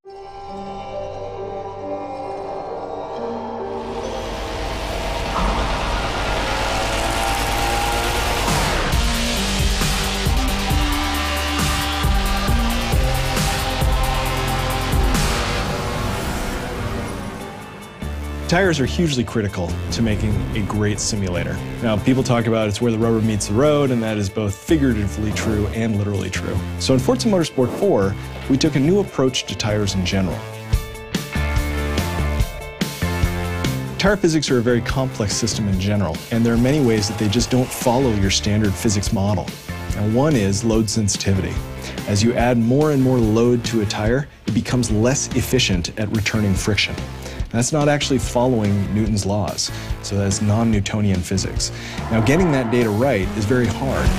Tires are hugely critical to making a great simulator. Now, people talk about it's where the rubber meets the road, and that is both figuratively true and literally true. So in Forza Motorsport 4, we took a new approach to tires in general. Tire physics are a very complex system in general, and there are many ways that they just don't follow your standard physics model. Now, one is load sensitivity. As you add more and more load to a tire, it becomes less efficient at returning friction. That's not actually following Newton's laws, so that's non-Newtonian physics. Now, getting that data right is very hard.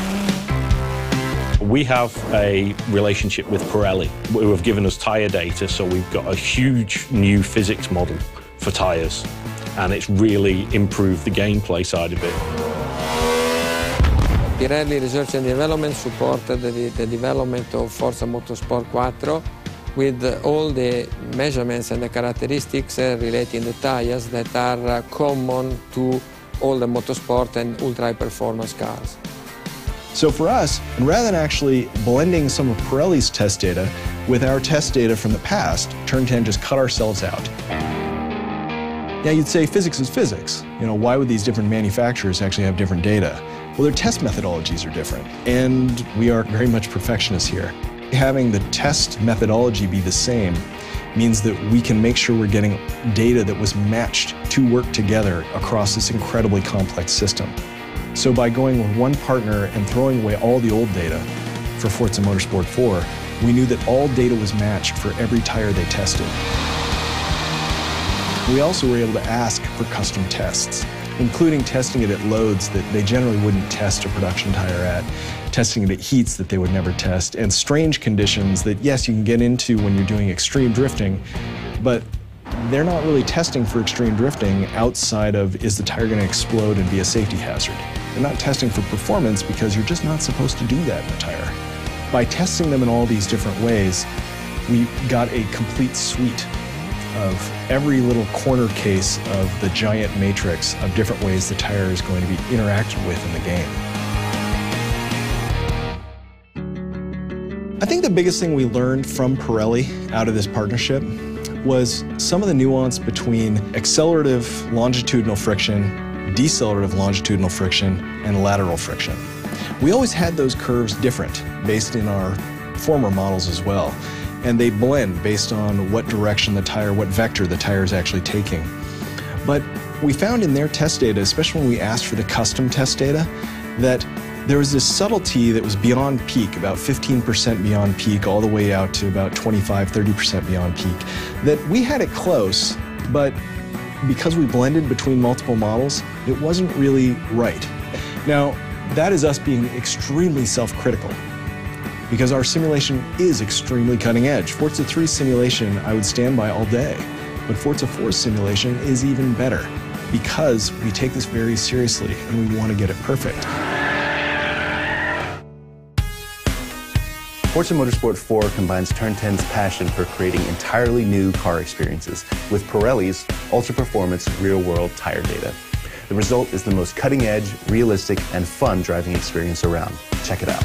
We have a relationship with Pirelli, who have given us tire data, so we've got a huge new physics model for tires, and it's really improved the gameplay side of it. Pirelli Research and Development supported the development of Forza Motorsport 4 with all the measurements and the characteristics relating the tires that are common to all the motorsport and ultra-high performance cars. So for us, and rather than actually blending some of Pirelli's test data with our test data from the past, Turn 10 just cut ourselves out. Now you'd say physics is physics. You know, why would these different manufacturers actually have different data? Well, their test methodologies are different, and we are very much perfectionists here. Having the test methodology be the same means that we can make sure we're getting data that was matched to work together across this incredibly complex system. So by going with one partner and throwing away all the old data for Forza Motorsport 4, we knew that all data was matched for every tire they tested. We also were able to ask for custom tests, including testing it at loads that they generally wouldn't test a production tire at, testing it at heats that they would never test, and strange conditions that, yes, you can get into when you're doing extreme drifting, but they're not really testing for extreme drifting outside of, is the tire going to explode and be a safety hazard? They're not testing for performance because you're just not supposed to do that in a tire. By testing them in all these different ways, we got a complete suite of every little corner case of the giant matrix of different ways the tire is going to be interacted with in the game. I think the biggest thing we learned from Pirelli out of this partnership was some of the nuance between accelerative longitudinal friction, decelerative longitudinal friction, and lateral friction. We always had those curves different based in our former models as well, and they blend based on what direction the tire, what vector the tire is actually taking. But we found in their test data, especially when we asked for the custom test data, that there was this subtlety that was beyond peak, about 15% beyond peak, all the way out to about 25–30% beyond peak, that we had it close, but because we blended between multiple models, it wasn't really right. Now, that is us being extremely self-critical, because our simulation is extremely cutting edge. Forza 3's simulation I would stand by all day, but Forza 4's simulation is even better, because we take this very seriously and we want to get it perfect. Forza Motorsport 4 combines Turn 10's passion for creating entirely new car experiences with Pirelli's ultra-performance real-world tire data. The result is the most cutting-edge, realistic, and fun driving experience around. Check it out.